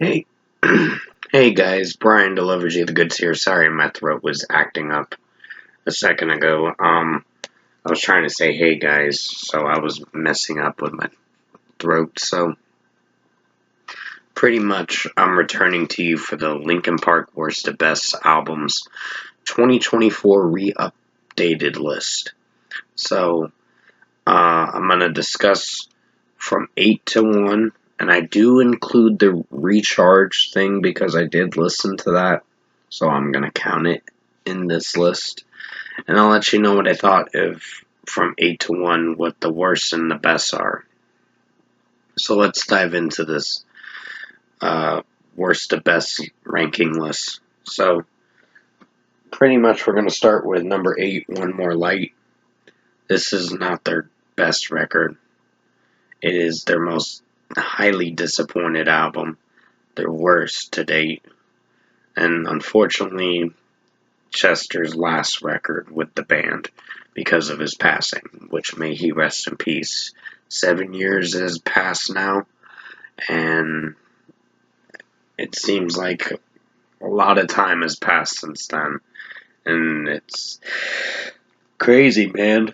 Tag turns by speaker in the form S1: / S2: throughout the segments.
S1: Hey, hey guys, Brian delivers you the goods here. Sorry, my throat was acting up a second ago. I was trying to say hey guys, so I was messing up with my throat. So pretty much, I'm returning to you for the Linkin Park Worst to Best Albums 2024 Reupdated list. So I'm gonna discuss from 8 to 1. And I do include the recharge thing because I did listen to that. So I'm going to count it in this list. And I'll let you know what I thought of from 8 to 1, what the worst and the best are. So let's dive into this worst to best ranking list. So pretty much we're going to start with number 8, One More Light. This is not their best record. It is their most highly disappointed album, their worst to date, and unfortunately Chester's last record with the band because of his passing, which may he rest in peace. 7 years has passed now, and it seems like a lot of time has passed since then, and it's crazy, man.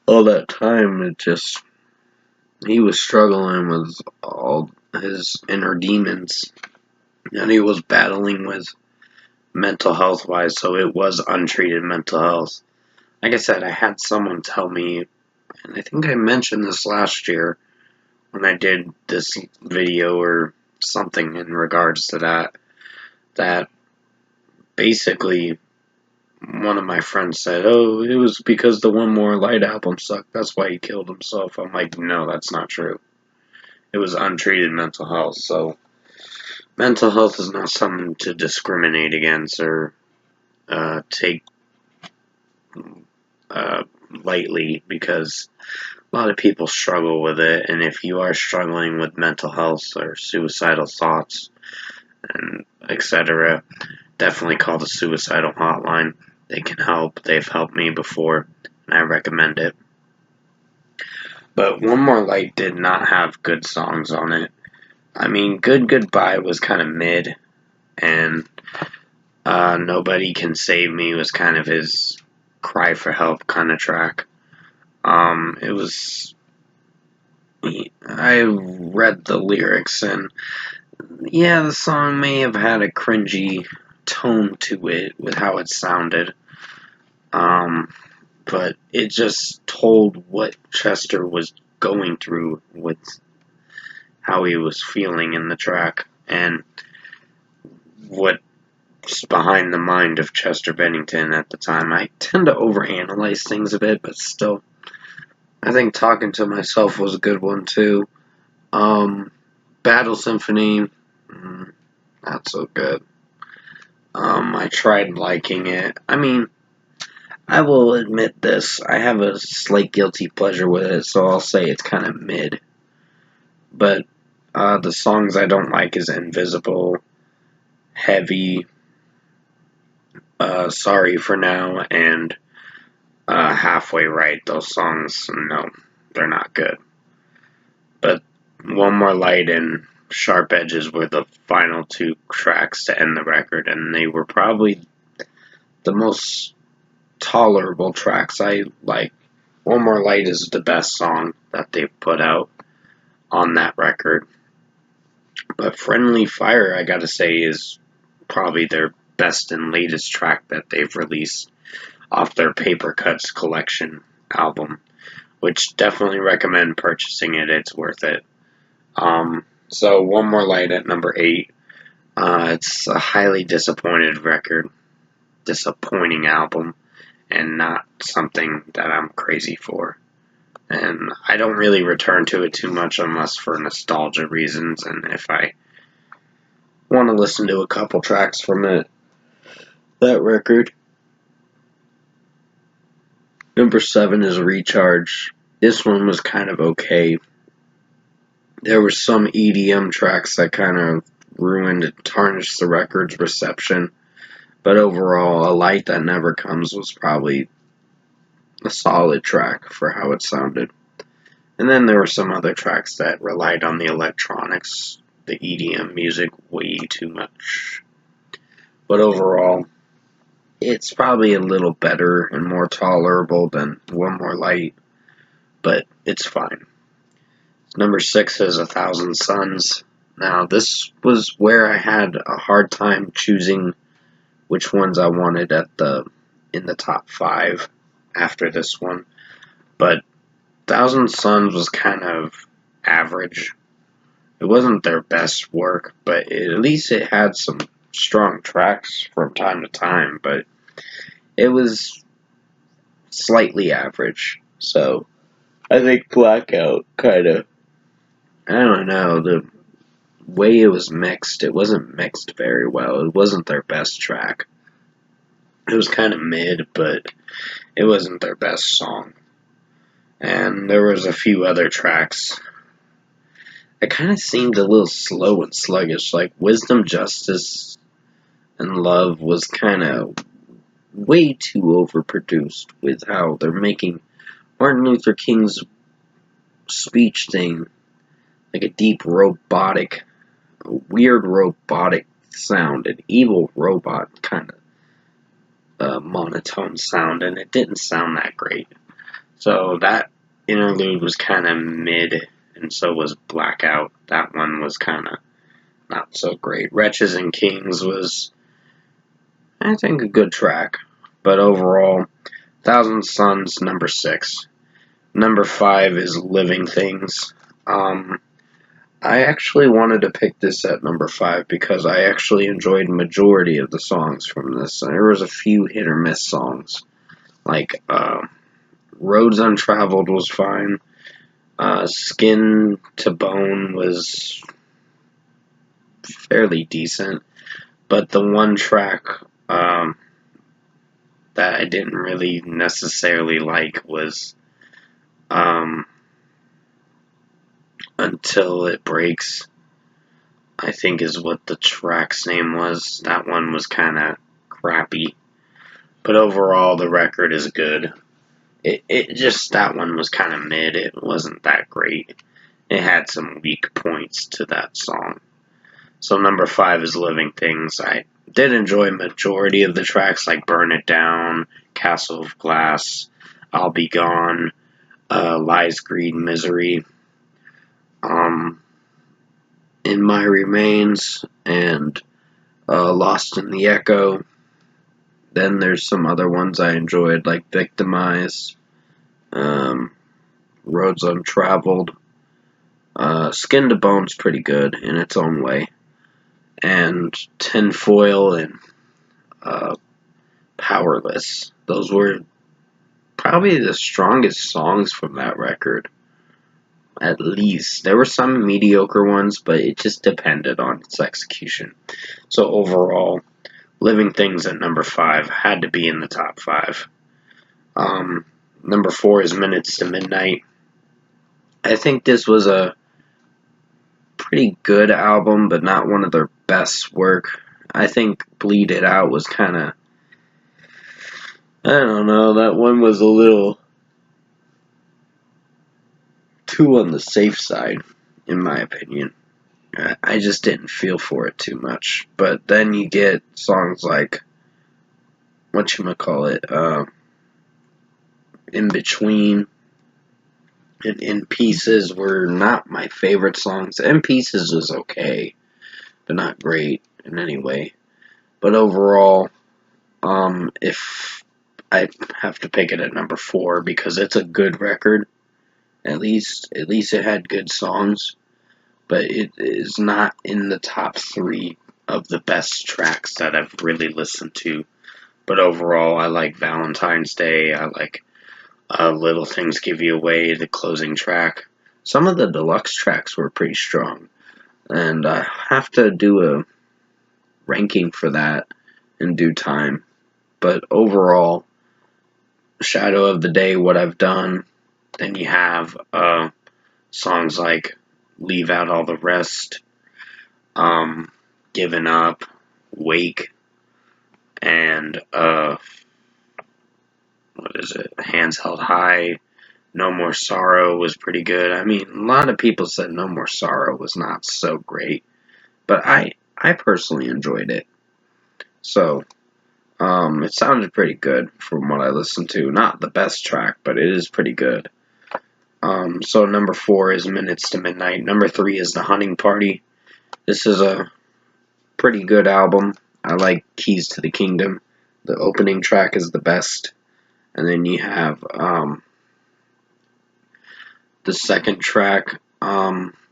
S1: All that time, he was struggling with all his inner demons, and he was battling with mental health wise, so it was untreated mental health. Like I said, I had someone tell me, and I think I mentioned this last year when I did this video or something in regards to that basically one of my friends said, oh, it was because the One More Light album sucked, that's why he killed himself. I'm like, no, that's not true. It was untreated mental health, so mental health is not something to discriminate against or take lightly, because a lot of people struggle with it, and if you are struggling with mental health or suicidal thoughts and etc., definitely call the suicidal hotline. They can help. They've helped me before, and I recommend it. But One More Light did not have good songs on it. I mean, Good Goodbye was kind of mid, and Nobody Can Save Me was kind of his cry for help kind of track. It was. I read the lyrics, and yeah, the song may have had a cringy tone to it with how it sounded. But it just told what Chester was going through with how he was feeling in the track, and what's behind the mind of Chester Bennington at the time. I tend to overanalyze things a bit, but still, I think Talking to Myself was a good one too. Battle Symphony, not so good. I tried liking it. I mean, I will admit this. I have a slight guilty pleasure with it, so I'll say it's kind of mid. But the songs I don't like is Invisible, Heavy, Sorry for Now, and Halfway Right. Those songs, no, they're not good. But One More Light and Sharp Edges were the final two tracks to end the record, and they were probably the most tolerable tracks. I like. One More Light is the best song that they've put out on that record. But Friendly Fire, I gotta say, is probably their best and latest track that they've released off their Paper Cuts collection album, which definitely recommend purchasing it. It's worth it. So One More Light at number 8. It's a highly disappointed record, disappointing album, and not something that I'm crazy for. And I don't really return to it too much unless for nostalgia reasons, and if I want to listen to a couple tracks from that record. Number 7 is Recharge. This one was kind of okay. There were some EDM tracks that kind of ruined and tarnished the record's reception, but overall, A Light That Never Comes was probably a solid track for how it sounded. And then there were some other tracks that relied on the electronics, the EDM music, way too much. But overall, it's probably a little better and more tolerable than One More Light, but it's fine. Number 6 is 1,000 Suns. Now, this was where I had a hard time choosing which ones I wanted in the top 5 after this one. But 1,000 Suns was kind of average. It wasn't their best work, but at least it had some strong tracks from time to time, but it was slightly average. So I think Blackout kind of, I don't know, the way it was mixed, it wasn't mixed very well. It wasn't their best track. It was kind of mid, but it wasn't their best song. And there was a few other tracks that kind of seemed a little slow and sluggish, like Wisdom, Justice, and Love was kind of way too overproduced with how they're making Martin Luther King's speech thing like a deep robotic, weird robotic sound, an evil robot kind of monotone sound, and it didn't sound that great. So that interlude was kind of mid, and so was Blackout. That one was kind of not so great. Wretches and Kings was, I think, a good track, but overall, 1,000 Suns, number 6. Number 5 is Living Things. I actually wanted to pick this at number 5 because I actually enjoyed majority of the songs from this. There was a few hit or miss songs, like Roads Untraveled was fine. Skin to Bone was fairly decent, but the one track that I didn't really necessarily like was Until It Breaks, I think is what the track's name was. That one was kind of crappy, but overall the record is good. It just, that one was kind of mid. It wasn't that great. It had some weak points to that song. So number 5 is Living Things. I did enjoy majority of the tracks, like Burn It Down, Castle of Glass, I'll Be Gone, Lies, Greed, Misery, In My Remains, and Lost in the Echo. Then there's some other ones I enjoyed, like Victimize, Roads Untraveled. Skin to Bone's pretty good in its own way. And Tinfoil and Powerless. Those were probably the strongest songs from that record. At least. There were some mediocre ones, but it just depended on its execution. So overall, Living Things at number 5 had to be in the top 5. Number 4 is Minutes to Midnight. I think this was a pretty good album, but not one of their best work. I think Bleed It Out was kind of, I don't know, that one was a little too on the safe side, in my opinion. I just didn't feel for it too much. But then you get songs like, In Between, and In Pieces were not my favorite songs. In Pieces was okay, but not great in any way. But overall, if I have to pick it at number 4 because it's a good record, at least it had good songs, but it is not in the top 3 of the best tracks that I've really listened to. But overall, I like Valentine's Day. I like Little Things Give You Away, the closing track. Some of the deluxe tracks were pretty strong, and I have to do a ranking for that in due time. But overall, Shadow of the Day, What I've Done. Then you have songs like Leave Out All the Rest, Given Up, Wake, and Hands Held High, No More Sorrow was pretty good. I mean, a lot of people said No More Sorrow was not so great, but I personally enjoyed it. So, it sounded pretty good from what I listened to. Not the best track, but it is pretty good. So number 4 is Minutes to Midnight. Number 3 is The Hunting Party. This is a pretty good album. I like Keys to the Kingdom. The opening track is the best. And then you have the second track,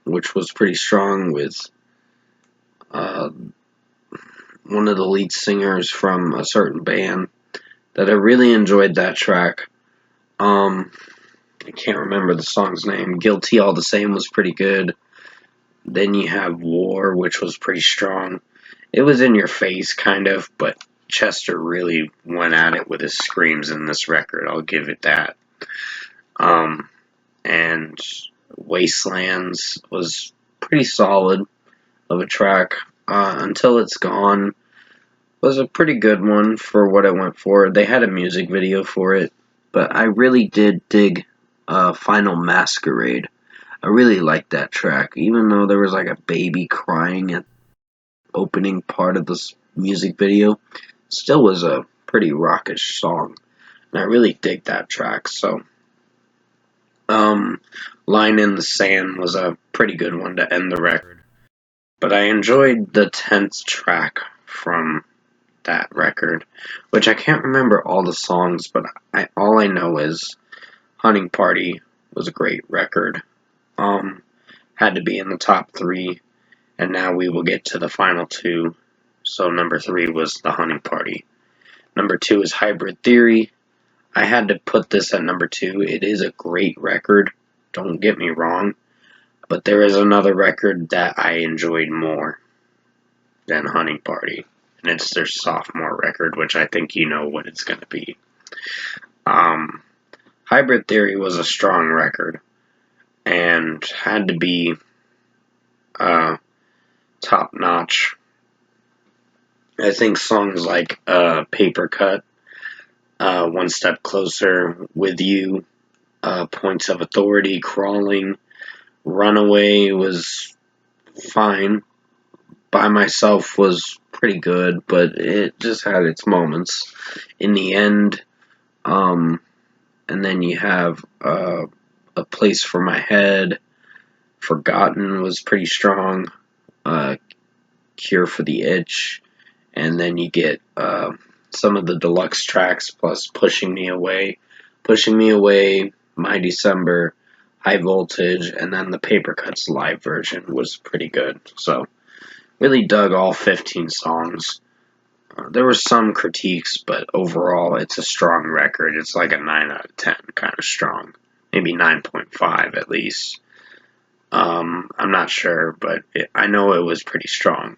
S1: which was pretty strong with one of the lead singers from a certain band that I really enjoyed that track. I can't remember the song's name. Guilty All the Same was pretty good. Then you have War, which was pretty strong. It was in your face, kind of, but Chester really went at it with his screams in this record. I'll give it that. And Wastelands was pretty solid of a track. Until It's Gone was a pretty good one for what it went for. They had a music video for it, but I really did dig Final Masquerade. I really liked that track, even though there was like a baby crying at the opening part of this music video. Still was a pretty rockish song, and I really dig that track. So, Line in the Sand was a pretty good one to end the record. But I enjoyed the 10th track from that record, which I can't remember all the songs, but all I know is Hunting Party was a great record. Had to be in the top 3, and now we will get to the final 2. So number 3 was The Hunting Party. Number 2 is Hybrid Theory. I had to put this at number 2. It is a great record, don't get me wrong, but there is another record that I enjoyed more than Hunting Party, and it's their sophomore record, which I think you know what it's going to be. Hybrid Theory was a strong record, and had to be top notch. I think songs like Paper Cut, One Step Closer, With You, Points of Authority, Crawling, Runaway was fine. By Myself was pretty good, but it just had its moments. In the End, and then you have A Place for My Head, Forgotten was pretty strong, Cure for the Itch, and then you get some of the deluxe tracks plus Pushing Me Away, My December, High Voltage, and then the Paper Cuts live version was pretty good. So really dug all 15 songs. There were some critiques, but overall it's a strong record. It's like a 9 out of 10, kind of strong. Maybe 9.5 at least. I'm not sure, but I know it was pretty strong.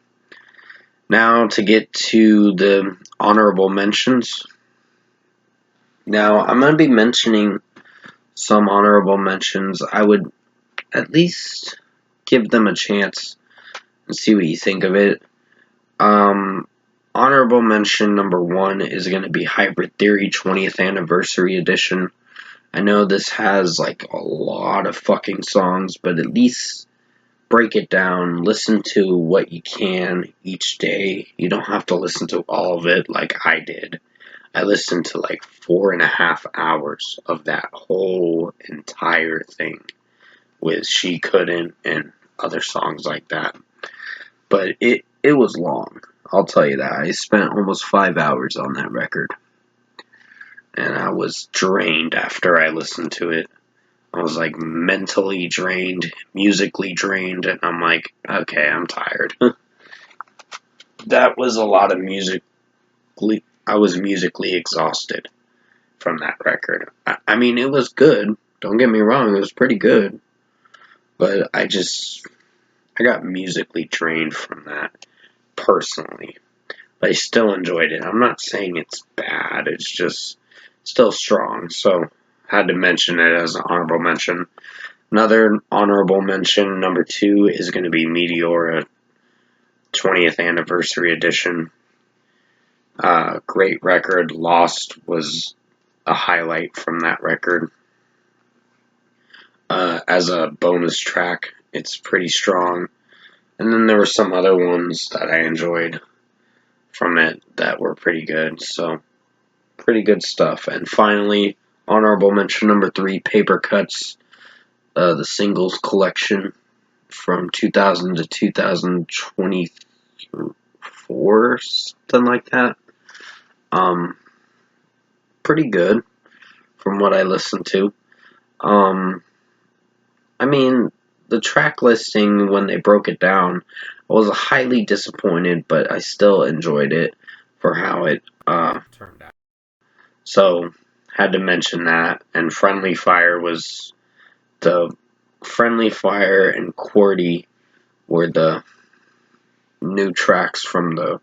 S1: Now to get to the honorable mentions. Now I'm going to be mentioning some honorable mentions. I would at least give them a chance and see what you think of it. Honorable mention number 1 is going to be Hybrid Theory 20th Anniversary Edition. I know this has like a lot of fucking songs, but at least break it down, listen to what you can each day. You don't have to listen to all of it like I did. I listened to like 4.5 hours of that whole entire thing with She Couldn't and other songs like that. But it was long, I'll tell you that. I spent almost 5 hours on that record. And I was drained after I listened to it. I was like mentally drained, musically drained, and I'm like, okay, I'm tired. That was a lot of music. I was musically exhausted from that record. I mean, it was good. Don't get me wrong, it was pretty good. But I got musically drained from that, personally. But I still enjoyed it. I'm not saying it's bad, it's just still strong, so had to mention it as an honorable mention. Another honorable mention, number 2, is going to be Meteora 20th Anniversary Edition. Great record. Lost was a highlight from that record. as a bonus track. It's pretty strong. And then there were some other ones that I enjoyed from it that were pretty good. So, pretty good stuff. And finally, honorable mention number 3, Paper Cuts, the singles collection from 2000 to 2024, something like that. Pretty good from what I listened to. I mean, the track listing, when they broke it down, I was highly disappointed, but I still enjoyed it for how it turned out. So, had to mention that. And Friendly Fire was the Friendly Fire and QWERTY were the new tracks from the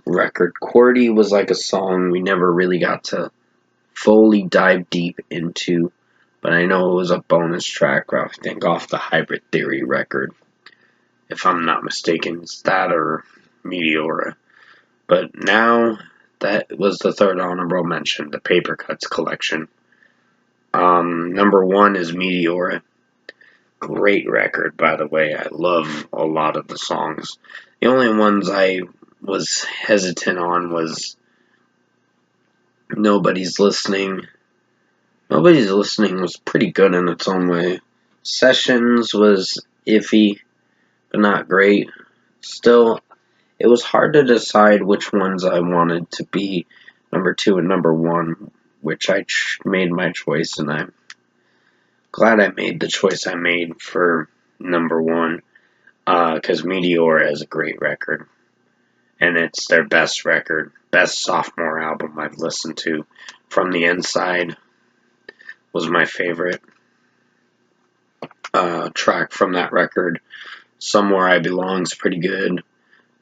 S1: record. QWERTY was like a song we never really got to fully dive deep into, but I know it was a bonus track, I think, off the Hybrid Theory record. If I'm not mistaken, it's that or Meteora. But now, that was the third honorable mention, the Paper Cuts collection. Number 1 is Meteora. Great record, by the way. I love a lot of the songs. The only ones I was hesitant on was Nobody's Listening. Nobody's Listening was pretty good in its own way. Sessions was iffy, but not great. Still, it was hard to decide which ones I wanted to be number 2 and number 1, which I made my choice, and I'm glad I made the choice I made for number 1, because Meteora is a great record, and it's their best record, best sophomore album I've listened to. From the Inside was my favorite track from that record. Somewhere I Belong's pretty good.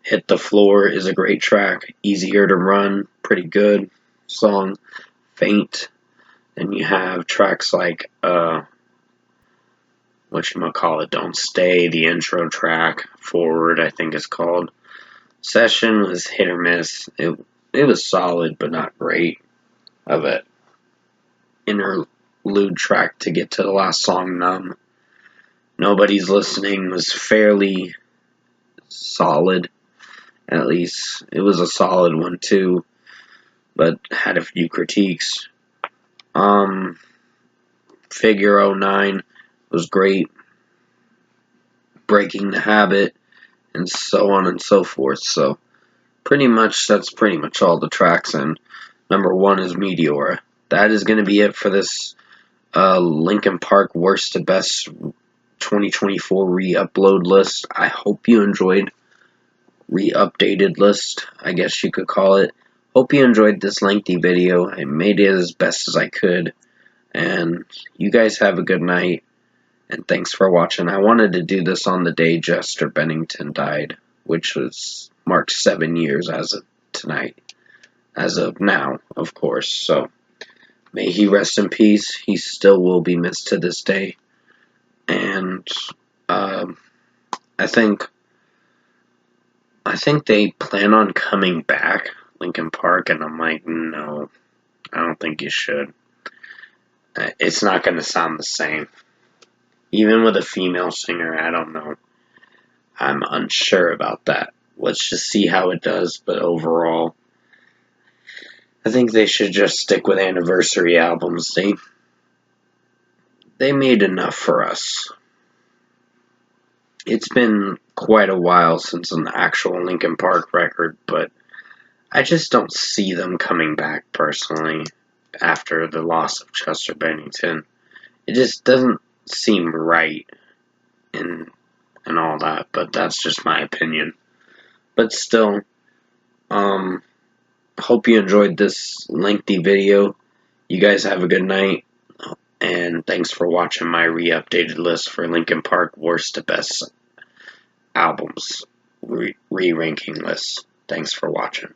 S1: Hit the Floor is a great track. Easier to Run, pretty good song. Faint. And you have tracks like whatchamacallit, Don't Stay, the intro track, Forward, I think it's called. Session was hit or miss. It was solid, but not great of an interlude track to get to the last song, Numb. Nobody's Listening was fairly solid. At least it was a solid one too, but had a few critiques. Figure 09 was great. Breaking the Habit, and so on and so forth. So that's pretty much all the tracks, and number 1 is Meteora. That is going to be it for this Linkin Park Worst to Best 2024 re-upload list. I hope you enjoyed re-updated list, I guess you could call it. Hope you enjoyed this lengthy video. I made it as best as I could, and you guys have a good night, and thanks for watching. I wanted to do this on the day Chester Bennington died, which marks 7 years as of tonight, as of now, of course. So may he rest in peace. He still will be missed to this day, and I think they plan on coming back, Linkin Park, and I'm like, no, I don't think you should. It's not going to sound the same. Even with a female singer, I don't know. I'm unsure about that. Let's just see how it does, but overall, I think they should just stick with anniversary albums. They made enough for us. It's been quite a while since an actual Linkin Park record, but I just don't see them coming back personally after the loss of Chester Bennington. It just doesn't seem right and all that, but that's just my opinion. But still, hope you enjoyed this lengthy video. You guys have a good night, and thanks for watching my re-updated list for Linkin Park Worst to Best albums re-ranking list. Thanks for watching.